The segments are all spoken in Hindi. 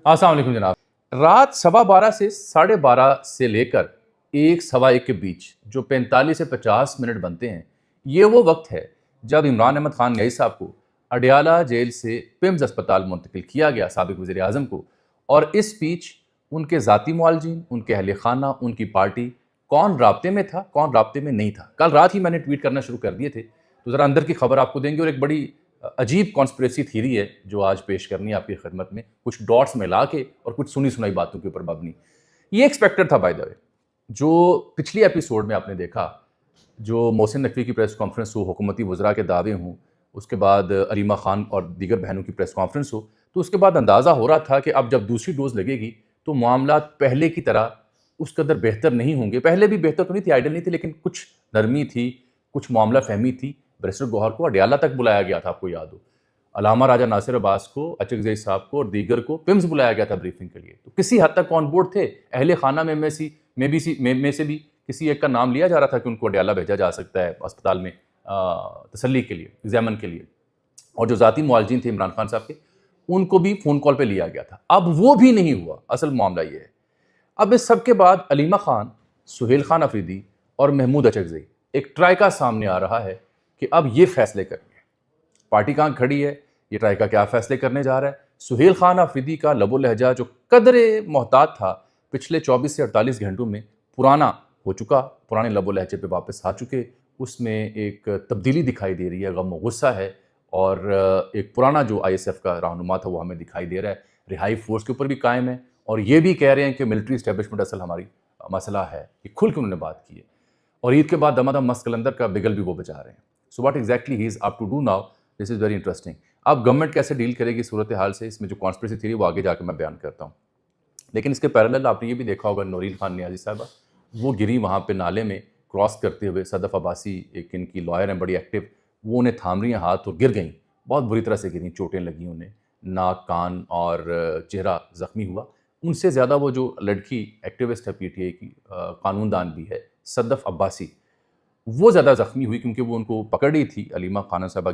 अस्सलाम वालेकुम जनाब। रात 12:15 से 12:30 से लेकर 1 सवा 1 के बीच जो 45 से 50 मिनट बनते हैं, ये वो वक्त है जब इमरान अहमद खान न्याई साहब को अडयाला जेल से पिम्स अस्पताल मुंतकिल किया गया, साबिक वज़ीर आज़म को। और इस बीच उनके ज़ाती मुआलजीन, उनके अहले खाना, उनकी पार्टी, कौन राब्ते में था, कौन राब्ते में नहीं था। कल रात ही मैंने ट्वीट करना शुरू कर दिए थे, तो ज़रा अंदर की खबर आपको देंगे। और एक बड़ी अजीब कॉन्स्पिरेसी थीरी है जो आज पेश करनी है आपकी खिदमत में, कुछ डॉट्स मिला के और कुछ सुनी सुनाई बातों के ऊपर मबनी। ये एक्सपेक्टेड था बाय द वे। जो पिछली एपिसोड में आपने देखा, जो मोहसिन नकवी की प्रेस कॉन्फ्रेंस हो, हुकूमती वज़रा के दावे हों, उसके बाद अलीमा खान और दीगर बहनों की प्रेस कॉन्फ्रेंस हो, तो उसके बाद अंदाज़ा हो रहा था कि अब जब दूसरी डोज लगेगी तो मामला पहले की तरह उस कदर बेहतर नहीं होंगे। पहले भी बेहतर तो नहीं थी, आइडल नहीं थी, लेकिन कुछ नरमी थी, कुछ मामला फहमी थी। बैरिस्टर गौहर को अडयाला तक बुलाया गया था, आपको याद हो। अलामा राजा नासिर अब्बास को, अचकज़ई साहब को और दीगर को पिम्स बुलाया गया था ब्रीफिंग के लिए। तो किसी हद तक ऑन बोर्ड थे। अहले खाना में से भी किसी एक का नाम लिया जा रहा था कि उनको अडयाला भेजा जा सकता है अस्पताल में तसल्ली के लिए, एग्जामन के लिए। और जो ज़ाती मुआलजीन थे इमरान खान साहब के, उनको भी फ़ोन कॉल पे लिया गया था। अब वो भी नहीं हुआ। असल मामला ये है, अब इस सब के बाद अलीमा खान, सुहेल खान अफरीदी और महमूद अचकज़ई, एक ट्राइका सामने आ रहा है कि अब ये फैसले करने हैं। पार्टी कहाँ खड़ी है, ये ट्राइका क्या फैसले करने जा रहा है। सुहेल खान अफरीदी का लबो लहजा जो कदरे मोहतात था, पिछले 24 से 48 घंटों में पुराना हो चुका, पुराने लबो लहजे पे वापस आ चुके। उसमें एक तब्दीली दिखाई दे रही है, गम व गुस्सा है। और एक पुराना जो ISF का रहनुमा था वो हमें दिखाई दे रहा है, रिहाई फोर्स के ऊपर भी कायम है। और ये भी कह रहे हैं कि मिलिट्री इस्टेब्लिशमेंट असल हमारी मसला है। ये खुल के उन्होंने बात की है। और ईद के बाद दमादम मस्त कलंदर का बिगल भी वो बचा रहे हैं। So what exactly he is up to do now, this is very interesting. अब गवर्नमेंट कैसे डील करेगी सूरत हाल से, इसमें जो कॉन्स्पिरेसी थी वो आगे जाकर मैं बयान करता हूँ। लेकिन इसके पैरेलल आपने ये भी देखा होगा, नौरीन खान नियाज़ी साहबा वो गिरी वहाँ पे नाले में क्रॉस करते हुए। सदफ़ अब्बासी, एक इनकी लॉयर हैं बड़ी एक्टिव, वो उन्हें थाम रही हैं हाथ और गिर गई। बहुत बुरी तरह से गिरी, चोटें लगी उन्हें, नाक, कान और चेहरा ज़ख्मी हुआ। उनसे ज़्यादा वो जो लड़की एक्टिविस्ट है PTI की, कानूनदान भी है, सदफ़ अब्बासी, वो ज़्यादा ज़ख्मी हुई क्योंकि वो उनको पकड़ रही थी। अलीमा खान साहबा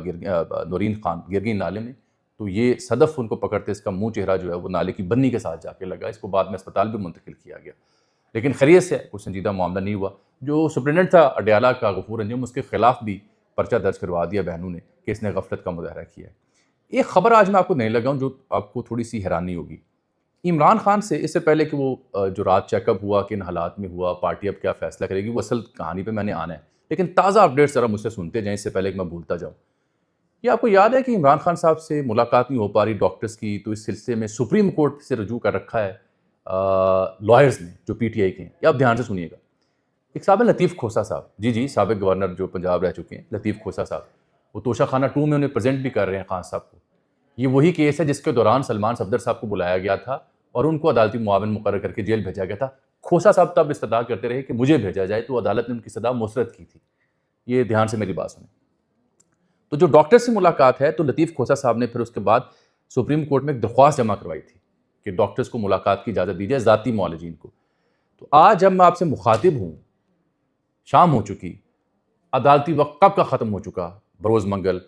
नौरीन खान गिर गई नाले में, तो ये सदफ़ उनको पकड़ते इसका मुंह चेहरा जो है वो नाले की बन्नी के साथ जाके लगा। इसको बाद में अस्पताल भी मुंतकिल किया गया, लेकिन खैरियत से कोई संजीदा मामला नहीं हुआ। जो सुप्रिटेंडेंट था अडयाला का, गफूर अंजुम, उसके खिलाफ भी पर्चा दर्ज करवा दिया बहनों ने कि इसने गफलत का मुजाहरा किया है। एक खबर आज मैं आपको नहीं लगाऊँ जो आपको थोड़ी सी हैरानी होगी। इमरान खान से इससे पहले कि वो जो रात चेकअप हुआ, किन हालात में हुआ, पार्टी अब क्या फ़ैसला करेगी, वो असल कहानी पे मैंने आना है। लेकिन ताज़ा अपडेट्स ज़रा मुझसे सुनते जाएँ इससे पहले कि मैं भूलता जाऊँ। ये आपको याद है कि इमरान खान साहब से मुलाकात नहीं हो पा रही डॉक्टर्स की, तो इस सिलसिले में सुप्रीम कोर्ट से रजू कर रखा है लॉयर्स ने जो PTI के हैं। ये आप ध्यान से सुनिएगा। एक साहब है लतीफ़ खोसा साहब, जी, साबिक गवर्नर जो पंजाब रह चुके हैं, लतीफ़ खोसा साहब। वो तोशा खाना 2 में उन्हें प्रेजेंट भी कर रहे हैं खान साहब को। ये वही केस है जिसके दौरान सलमान सफदर साहब को बुलाया गया था और उनको अदालती मुआविन मुकर्रर करके जेल भेजा गया था। खोसा साहब तब इस्तदा करते रहे कि मुझे भेजा जाए, तो अदालत ने उनकी सदा मुस्तरद की थी। ये ध्यान से मेरी बात सुनें। तो जो डॉक्टर से मुलाकात है, तो लतीफ़ खोसा साहब ने फिर उसके बाद सुप्रीम कोर्ट में एक दरख्वास्त जमा करवाई थी कि डॉक्टर्स को मुलाकात की इजाज़त दी जाए, ज़ाती मुआलजीन को। तो आज जब मैं आपसे मुखातिब हूँ, शाम हो चुकी, अदालती वक्त कब का ख़त्म हो चुका, बरोज़ मंगल,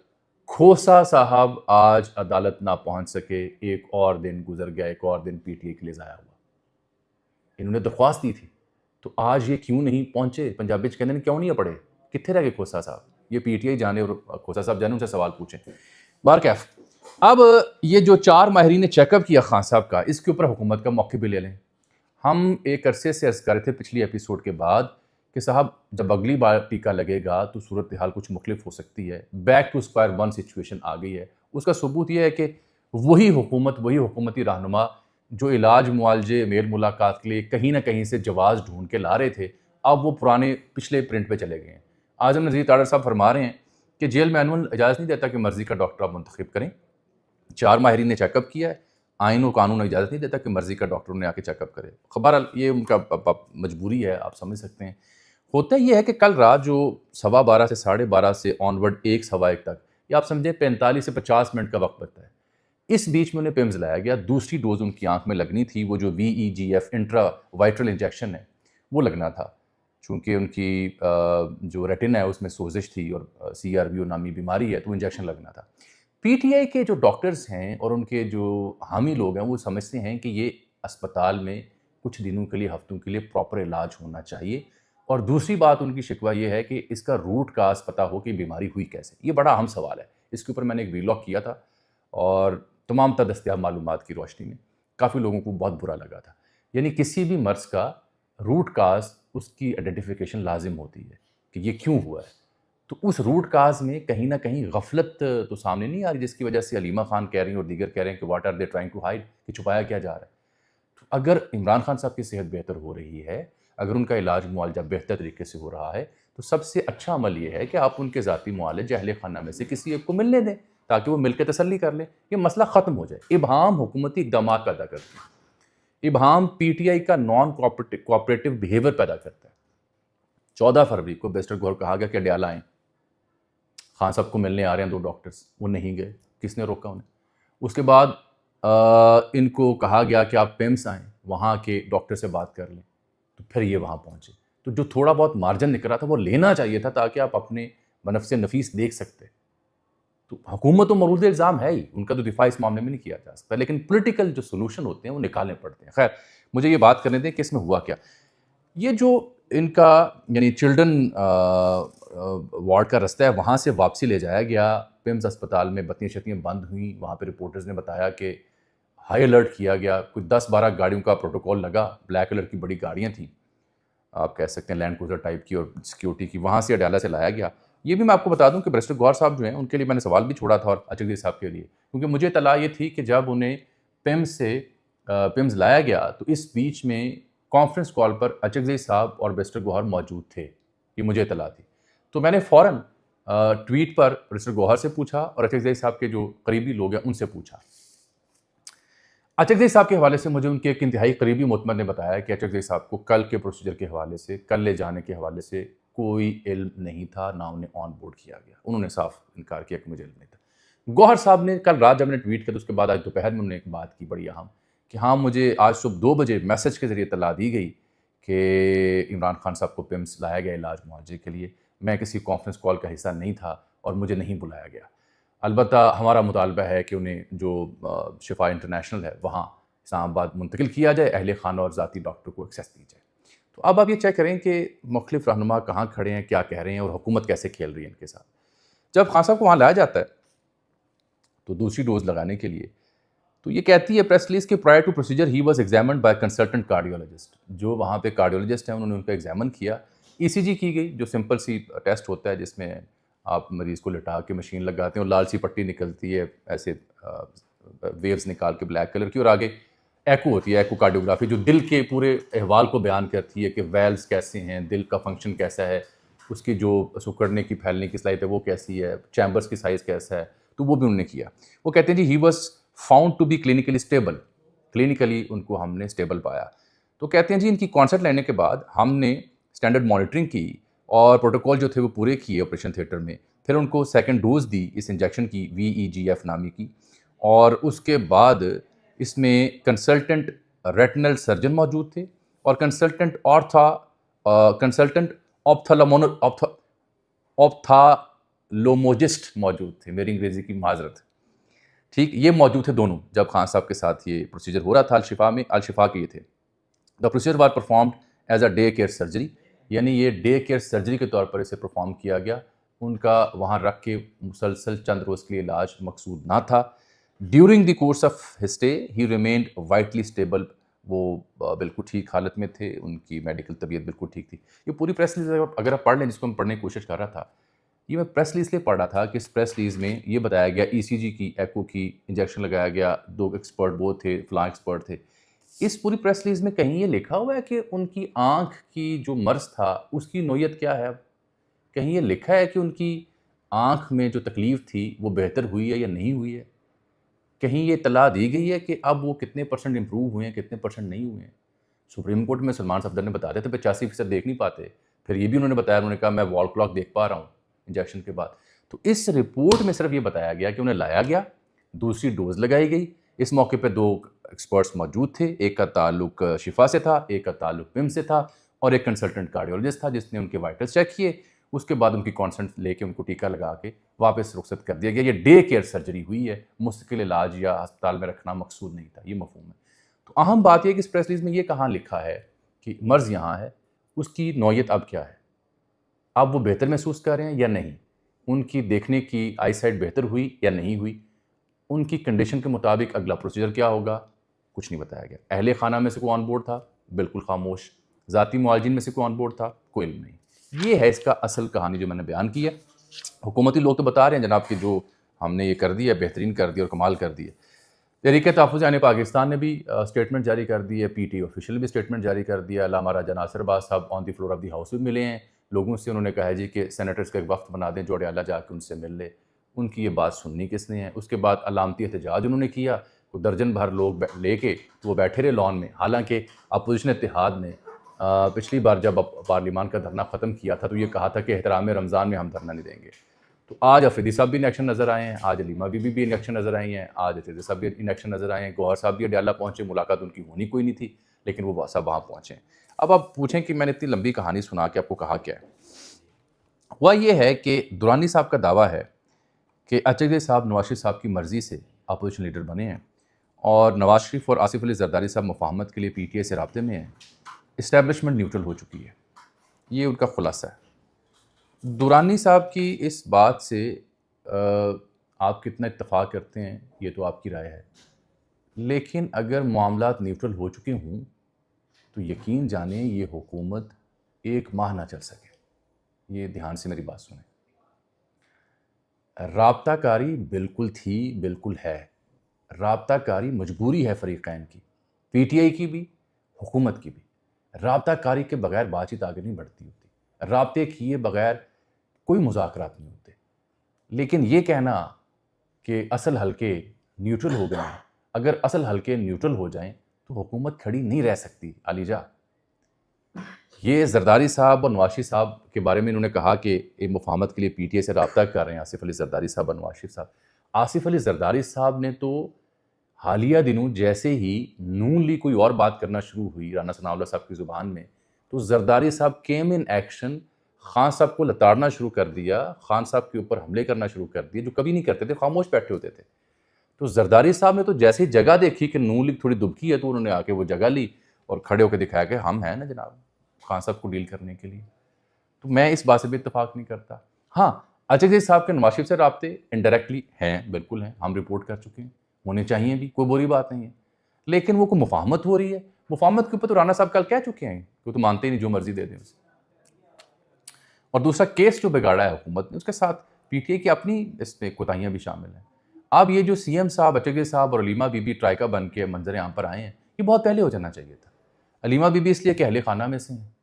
खोसा साहब आज अदालत ना पहुँच सके। एक और दिन गुजर गया, एक और दिन PTI के लिए ज़ाया हुआ। इन्होंने दरख्वास्त दी थी, तो आज ये क्यों नहीं पहुँचे? पंजाबी च कहते हैं क्यों नहीं पढ़े, कित्थे रह गए खोसा साहब? ये PTI जाने और खोसा साहब जाने, उनसे सवाल पूछें। बारकैफ, अब ये जो 4 माहिरीन ने चेकअप किया खान साहब का, इसके ऊपर हुकूमत का मौक़िफ़ भी ले लें। हम एक अरसे से अर्ज़ कर रहे थे पिछली एपिसोड के बाद कि साहब जब अगली बार टीका लगेगा तो सूरत हाल कुछ मुख्तलिफ हो सकती है। Back to square one situation आ गई है। उसका सबूत यह है कि वही हुकूमत, वही हुकूमती रहनुमा जो इलाज, मुआलजे, मेल मुलाकात के लिए कहीं ना कहीं से जवाज़ ढूंढ के ला रहे थे, अब वो पुराने पिछले प्रिंट पे चले गए हैं। आज़म नज़ीर तारड़ साहब फरमा रहे हैं कि जेल मैनुअल इजाज़त नहीं देता कि मर्ज़ी का डॉक्टर आप मुंतखब करें। 4 माहिरीन ने चेकअप किया है, आइन और कानून इजाज़त नहीं देता कि मर्ज़ी का डॉक्टर उन्हें आके चेकअप करे। खबर ये उनका मजबूरी है, आप समझ सकते हैं। होता ये है कि कल रात जो 12:15 से 12:30 से ऑनवर्ड 1 सवा 1 तक, या आप समझें 45 से 50 मिनट का वक्त बचता है। इस बीच में उन्हें पिम्स लाया गया। दूसरी डोज उनकी आंख में लगनी थी, वो जो VEGF इंट्रा वाइट्रल इंजेक्शन है वो लगना था। चूँकि उनकी जो रेटिना है उसमें सोजिश थी और CRVO नामी बीमारी है, तो इंजेक्शन लगना था। पीटीआई के जो डॉक्टर्स हैं और उनके जो हामी लोग हैं वो समझते हैं कि ये अस्पताल में कुछ दिनों के लिए, हफ्तों के लिए प्रॉपर इलाज होना चाहिए। और दूसरी बात उनकी शिकवा ये है कि इसका रूट काज पता हो कि बीमारी हुई कैसे। ये बड़ा अहम सवाल है। इसके ऊपर मैंने एक वीलॉग किया था और तमाम तर दस्तियाब मालूमात की रोशनी में काफ़ी लोगों को बहुत बुरा लगा था। यानी किसी भी मर्ज़ का रूट काज, उसकी आइडेंटिफिकेशन लाजिम होती है कि ये क्यों हुआ है। तो उस रूट काज में कहीं ना कहीं गफलत तो सामने नहीं आ रही, जिसकी वजह से अलीमा खान कह रही हैं और दीगर कह रहे हैं कि what are they trying to hide, कि छुपाया क्या जा रहा है। तो अगर इमरान खान साहब की सेहत बेहतर हो रही है, अगर उनका इलाज मुआवजा बेहतर तरीके से हो रहा है, तो सबसे अच्छा अमल ये है कि आप उनके ज़ाती मुआलिज अहले खाना में से किसी एक को मिलने दें ताकि वो मिलकर तसल्ली कर ले, ये मसला ख़त्म हो जाए। इबहम हुकूमती इक़दाम पैदा करती है, इबहम पीटीआई का नॉन कोऑपरेटिव बिहेवियर पैदा करता है। 14 फरवरी को बैरिस्टर गौहर कहा गया कि अडयाला आएँ, खान साहब को मिलने आ रहे हैं 2 डॉक्टर्स, वो नहीं गए। किसने रोका उन्हें? उसके बाद इनको कहा गया कि आप पेम्स आएँ, वहाँ के डॉक्टर से बात कर लें, तो फिर ये वहाँ पहुँचे। तो जो थोड़ा बहुत मार्जिन निकल रहा था वो लेना चाहिए था ताकि आप अपने बनफ़्स नफ़ीस देख सकते। तो हुकूमत तो मरूद इल्ज़ाम है ही, उनका तो दिफा इस मामले में नहीं किया जा सकता, लेकिन पॉलिटिकल जो सोल्यूशन होते हैं वो निकालने पड़ते हैं। खैर, मुझे ये बात करने दें कि इसमें हुआ क्या। ये जो इनका यानी चिल्ड्रन वार्ड का रास्ता है, वहाँ से वापसी ले जाया गया। पिम्स अस्पताल में बत्तियाँ शत्तियाँ बंद हुई। वहाँ पे रिपोर्टर्स ने बताया कि हाई अलर्ट किया गया। कुछ 10-12 गाड़ियों का प्रोटोकॉल लगा, ब्लैक कलर की बड़ी गाड़ियाँ थी, आप कह सकते हैं लैंड क्रूज़र टाइप की, और सिक्योरिटी की। वहाँ से अडयाला से लाया गया। ये भी मैं आपको बता दूं कि बैरिस्टर गौहर साहब जो हैं उनके लिए मैंने सवाल भी छोड़ा था, और अचकज़ई साहब के लिए, क्योंकि मुझे इत्तला ये थी कि जब उन्हें पिम्स लाया गया तो इस बीच में कॉन्फ्रेंस कॉल पर अचकज़ई साहब और बैरिस्टर गौहर मौजूद थे, ये मुझे इत्तला थी। तो मैंने फ़ौरन ट्वीट पर बैरिस्टर गौहर से पूछा और अचकज़ई साहब के जो करीबी लोग हैं उनसे पूछा। अचकज़ई साहब के हवाले से मुझे उनके एक इंतहाई करीबी मुतमर ने बताया कि अचकज़ई साहब को कल के प्रोसीजर के हवाले से, कल ले जाने के हवाले से कोई इल्म नहीं था, ना उन्हें ऑन बोर्ड किया गया। उन्होंने साफ इनकार किया कि मुझे इल्म नहीं था। गौहर साहब ने कल रात जब मैंने ट्वीट किया तो उसके बाद आज दोपहर में उन्होंने एक बात की बड़ी अहम, कि हाँ, मुझे आज सुबह 2 बजे मैसेज के ज़रिए इत्तला दी गई कि इमरान खान साहब को पिम्स लाया गया इलाज मुआवजे के लिए। मैं किसी कॉन्फ्रेंस कॉल का हिस्सा नहीं था और मुझे नहीं बुलाया गया। अलबत्ता हमारा मुतालबा है कि उन्हें जो शिफा इंटरनेशनल है वहाँ इस्लामाबाद मुंतकिल किया जाए, अहले खाना और ज़ाती डॉक्टर को एक्सेस दी जाए। तो अब आप ये चेक करें कि मुख्तलिफ रहनुमा कहाँ खड़े हैं, क्या कह रहे हैं और हुकूमत कैसे खेल रही है इनके साथ। जब खान साहब को वहाँ लाया जाता है तो दूसरी डोज लगाने के लिए, तो ये कहती है प्रेस रिलीज के prior to procedure he was examined by consultant cardiologist. जो वहाँ पे कार्डियोलॉजिस्ट हैं उन्होंने उनका एग्जामिन किया, ईसीजी की गई, जो सिंपल सी टेस्ट होता है जिसमें आप मरीज़ को लिटा के मशीन लगाते हैं और लाल सी पट्टी निकलती है, ऐसे वेव्स निकाल के ब्लैक कलर की, और आगे एको होती है, एको कार्डियोग्राफी, जो दिल के पूरे अहवाल को बयान करती है कि वेल्व्स कैसे हैं, दिल का फंक्शन कैसा है, उसकी जो सिकुड़ने की फैलने की सलाहियत है वो कैसी है, चैम्बर्स की साइज़ कैसा है, तो वो भी उन्होंने किया। वो कहते हैं जी he was found to be clinically stable, clinically उनको हमने स्टेबल पाया। तो कहते हैं जी इनकी कॉन्सर्ट लेने के बाद हमने स्टैंडर्ड मॉनिटरिंग की और प्रोटोकॉल जो थे वो पूरे किए ऑपरेशन थिएटर में। फिर उनको सेकंड डोज दी इस इंजेक्शन की, VEGF नामी की, और उसके बाद इसमें कंसल्टेंट रेटिनल सर्जन मौजूद थे और कंसल्टेंट ऑप्थालोमोजिस्ट मौजूद थे। मेरी अंग्रेज़ी की माजरत, ठीक, ये मौजूद थे दोनों जब खान साहब के साथ ये प्रोसीजर हो रहा था। अलशिफा में, अलशिफा के ये थे। The procedure was performed as a day care surgery, यानी ये डे केयर सर्जरी के तौर पर इसे परफॉर्म किया गया। उनका वहाँ रख के मुसलसल चंद रोज़ के लिए इलाज मकसूद ना था। During the course of his stay he remained vitally stable, वो बिल्कुल ठीक हालत में थे, उनकी मेडिकल तबीयत बिल्कुल ठीक थी। ये पूरी प्रेस रिलीज अगर आप पढ़ लें, जिसको मैं पढ़ने की कोशिश कर रहा था, ये मैं प्रेस रिलीज इसलिए पढ़ रहा था कि इस प्रेस रिलीज में ये बताया गया ECG की, एको की इंजेक्शन लगाया गया, 2 एक्सपर्ट वो थे, फलां एक्सपर्ट थे। इस पूरी प्रेस रिलीज में कहीं ये लिखा हुआ है कि उनकी आँख की जो मर्ज़ था उसकी नोयत क्या है? कहीं ये लिखा है कि उनकी आँख में जो तकलीफ़ थी वो बेहतर हुई है या नहीं हुई है? कहीं ये इत्तला दी गई है कि अब वो कितने % इम्प्रूव हुए हैं, कितने % नहीं हुए हैं? सुप्रीम कोर्ट में सलमान सफदर ने बता दिया था 85% देख नहीं पाते। फिर ये भी उन्होंने बताया, उन्होंने कहा मैं वॉल क्लॉक देख पा रहा हूँ इंजेक्शन के बाद। तो इस रिपोर्ट में सिर्फ ये बताया गया कि उन्हें लाया गया, दूसरी डोज लगाई गई। इस मौके पे 2 एक्सपर्ट्स मौजूद थे, एक का ताल्लुक शिफा से था, एक का ताल्लुक पिम्स से था, और एक कंसल्टेंट कार्डियोलॉजिस्ट था जिसने उनके वाइटल्स चेक किए। उसके बाद उनकी कॉन्सेंट लेके उनको टीका लगा के वापस रुखसत कर दिया गया। ये डे केयर सर्जरी हुई है, मुस्तकिल इलाज या अस्पताल में रखना मकसूद नहीं था, ये मफहूम है। तो अहम बात यह कि इस प्रेस रिलीज में ये कहाँ लिखा है कि मर्ज़ यहाँ है, उसकी नौयत अब क्या है, अब वो बेहतर महसूस कर रहे हैं या नहीं, उनकी देखने की आई साइट बेहतर हुई या नहीं हुई, उनकी कंडीशन के मुताबिक अगला प्रोसीजर क्या होगा, कुछ नहीं बताया गया। अहले खाना में से कोई ऑन बोर्ड था, बिल्कुल खामोश। ज़ाती मुआलजिन में से कोई ऑन बोर्ड था, कोई इल्म नहीं। ये है इसका असल कहानी जो मैंने बयान की है। हुकूमती लोग तो बता रहे हैं जनाब कि जो हमने ये कर दिया, बेहतरीन कर दिया और कमाल कर दिया। तहरीक तहफ़्फ़ुज़ यानी पाकिस्तान ने भी स्टेटमेंट जारी कर दी है, पीटी ऑफिशियल भी स्टेटमेंट जारी कर दिया। अल्लामा राजा नासिर अब्बास साहब on the floor of the house भी मिले हैं लोगों से। उन्होंने कहा है जी कि सेनेटर्स का एक वक्त बना दें जो अडयाला जाकर उनसे मिल ले। उनकी ये बात सुननी किसने है। उसके बाद अलामती एहतजाज उन्होंने किया, तो दर्जन भर लोग लेके तो वो बैठे रहे लॉन में। हालांकि अपोजिशन इत्तेहाद ने पिछली बार जब पार्लियामान का धरना ख़त्म किया था तो ये कहा था कि एहतराम रमज़ान में हम धरना नहीं देंगे। तो आज अफरीदी साहब भी इन एक्शन नज़र आए हैं, आज अलीमा बीबी भी इन एक्शन नज़र आई हैं, आज अतीज़ साहब भी इन एक्शन नज़र आए हैं। गौहर साहब भी अडयाला पहुँचे, मुलाकात उनकी होनी कोई नहीं थी, लेकिन वो सब वहाँ पहुँचे। अब आप पूछें कि मैंने इतनी लंबी कहानी सुना के आपको कहा क्या है। हुआ ये है कि दुरानी साहब का दावा है कि अचगज़ई साहब नवाज शरीफ साहब की मर्ज़ी से अपोजिशन लीडर बने हैं और नवाज शरीफ और आसिफ अली ज़रदारी साहब मुफाहमत के लिए पीटीआई से राब्ते में हैं। इस्टेब्लिशमेंट न्यूट्रल हो चुकी है, ये उनका खुलासा है। दुरानी साहब की इस बात से आप कितना इत्तफ़ाक़ करते हैं ये तो आपकी राय है, लेकिन अगर मामलात न्यूट्रल हो चुके हों तो यकीन जाने ये हुकूमत 1 माह ना चल सके। ये ध्यान से मेरी बात सुनें। राब्ताकारी बिल्कुल थी, बिल्कुल है। राब्ताकारी मजबूरी है फ़रीक़ैन की, पीटीआई की भी, हुकूमत की भी। राब्ताकारी के बगैर बातचीत आगे नहीं बढ़ती होती, राब्ते किए बगैर कोई मुज़ाकरात नहीं होते। लेकिन ये कहना कि असल हलके न्यूट्रल हो गए हैं, अगर असल हलके न्यूट्रल हो जाएं तो हुकूमत खड़ी नहीं रह सकती। अलीजा, ये ज़रदारी साहब और नवाज शरीफ साहब के बारे में इन्होंने कहा कि एक मुफाहमत के लिए पीटीआई से रब्ता कर रहे हैं आसिफ अली ज़रदारी साहब और नवाज शरीफ साहब। आसिफ अली ज़रदारी साहब ने तो हालिया दिनों जैसे ही नून लीग कोई और बात करना शुरू हुई राना सनाउल्लाह साहब की ज़ुबान में, तो ज़रदारी साहब केम इन एक्शन, खान साहब को लताड़ना शुरू कर दिया, खान साहब के ऊपर हमले करना शुरू कर दिए, जो कभी नहीं करते थे, खामोश बैठे होते थे। तो ज़रदारी साहब ने तो जैसे ही जगह देखी कि नून लीग थोड़ी दुबकी है, तो उन्होंने आके वो जगह ली और खड़े होकर दिखाया कि हम हैं ना जनाब खान साहब को डील करने के लिए। तो मैं इस बात से भी इत्तेफाक नहीं करता। हाँ, अचगज़ई साहब के नवाज शरीफ से राब्ते इनडायरेक्टली हैं, बिल्कुल हैं, हम रिपोर्ट कर चुके हैं, होने चाहिए भी, कोई बुरी बात नहीं है। लेकिन वो कोई मुफाहमत हो रही है, मुफाहमत के ऊपर तो राना साहब कल कह चुके हैं, वो तो मानते ही नहीं, जो मर्जी दे दें उसे। और दूसरा केस जो बिगाड़ा है हुकूमत ने, उसके साथ पीटीआई की अपनी इसमें कोताहियाँ भी शामिल हैं। अब ये जो सीएम साहब, अचगज़ई साहब और अलीमा बीबी ट्राइका बन के मंजर आम पर आए हैं, ये बहुत पहले हो जाना चाहिए था। अलीमा बीबी इसलिए कि अहले खाना में से हैं,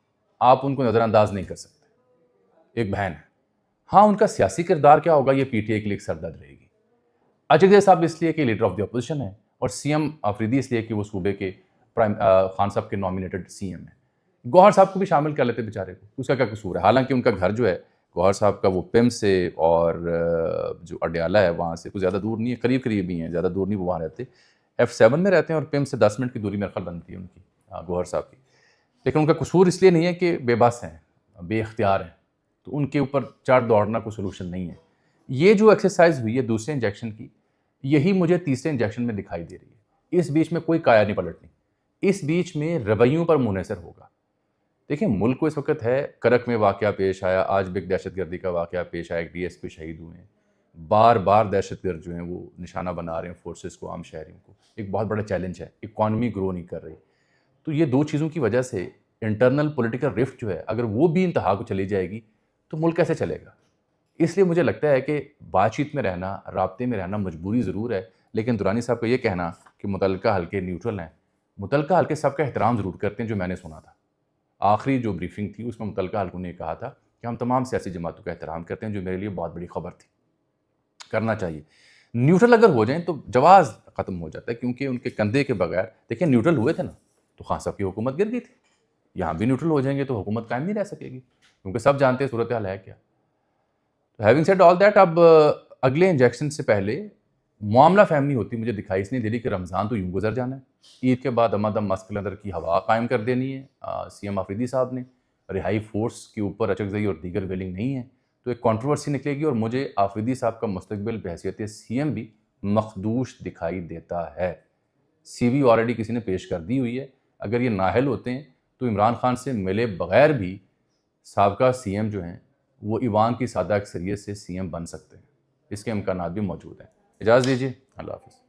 आप उनको नज़रअंदाज नहीं कर सकते, एक बहन है। हाँ, उनका सियासी किरदार क्या होगा ये पीटीआई के लिए एक सरदर्द रहेगी। अचगज़ई साहब इसलिए कि लीडर ऑफ द अपोजिशन है और सीएम आफरीदी इसलिए कि वो सूबे के खान साहब के नॉमिनेटेड सीएम हैं। गौहर साहब को भी शामिल कर लेते बेचारे को, उसका क्या कसूर है। हालांकि उनका घर जो है गौहर साहब का वो पिम से और जो अडयाला है वहाँ से कुछ ज़्यादा दूर नहीं है, करीब करीब ही हैं, ज़्यादा दूर नहीं वो वहाँ रहते। F7 में रहते हैं और पिम से 10 मिनट की दूरी मेरे ख्याल बनती है उनकी, गौहर साहब की। लेकिन उनका कसूर इसलिए नहीं है कि बेबस हैं, बेख्तियार हैं, तो उनके ऊपर चार दौड़ना कोई सोल्यूशन नहीं है। ये जो एक्सरसाइज हुई है दूसरे इंजेक्शन की, यही मुझे तीसरे इंजेक्शन में दिखाई दे रही है। इस बीच में कोई काया नहीं पलटनी, इस बीच में रवैयों पर मुनहसर होगा। देखिए, मुल्क को इस वक्त है, करक में वाक़या पेश आया, आज भी एक दहशतगर्दी का वाक़या पेश आया, एक DSP शहीद हुए हैं। बार बार दहशतगर्द जो हैं वो निशाना बना रहे हैं फोर्सेस को, आम शहरियों को। एक बहुत बड़ा चैलेंज है, इकॉनमी ग्रो नहीं कर रही। तो ये दो चीज़ों की वजह से इंटरनल पॉलिटिकल रिफ्ट जो है, अगर वो भी इंतहा को चली जाएगी तो मुल्क कैसे चलेगा। इसलिए मुझे लगता है कि बातचीत में रहना, राब्ते में रहना मजबूरी ज़रूर है। लेकिन दुरानी साहब का ये कहना कि मुतल्लिका हल्के न्यूट्रल हैं, मुतल्लिका हल्के सबका एहतराम ज़रूर करते हैं। जो मैंने सुना था आखिरी जो ब्रीफिंग थी उसमें मुतल्लिका हल्कों ने कहा था कि हम तमाम सियासी जमातों का एहतराम करते हैं, जो मेरे लिए बहुत बड़ी खबर थी, करना चाहिए। न्यूट्रल अगर हो जाएं तो जवाज़ ख़त्म हो जाता है, क्योंकि उनके कंधे के बगैर, देखिए न्यूट्रल हुए थे ना तो खान साहब की हुकूमत गिर गई थी। यहाँ भी न्यूट्रल हो जाएंगे तो हुकूमत कायम नहीं रह सकेगी, क्योंकि सब जानते हैं सूरत हाल है क्या। तो हैविंग सेड ऑल दैट, अब अगले इंजेक्शन से पहले मामला फहमी होती मुझे दिखाई इसलिए दे रही कि रमज़ान तो यूँ गुजर जाना है, ईद के बाद दमादम मस्क अंदर की हवा कायम कर देनी है सीएम आफरीदी साहब ने, रिहाई फोर्स के ऊपर अचकजई और दीगर वेलिंग नहीं है, तो एक कंट्रोवर्सी निकलेगी और मुझे आफरीदी साहब का मुस्तकबिल बहैसियत सीएम भी मखदूश दिखाई देता है। सीवी ऑलरेडी किसी ने पेश कर दी हुई है। अगर ये नाहल होते हैं तो इमरान खान से मिले बगैर भी साबका सीएम जो हैं वो ईवान की सादा अक्सरियत से सीएम बन सकते हैं। इसके इम्कानात भी मौजूद हैं। इजाज़त दीजिए, अल्लाह हाफ़िज़।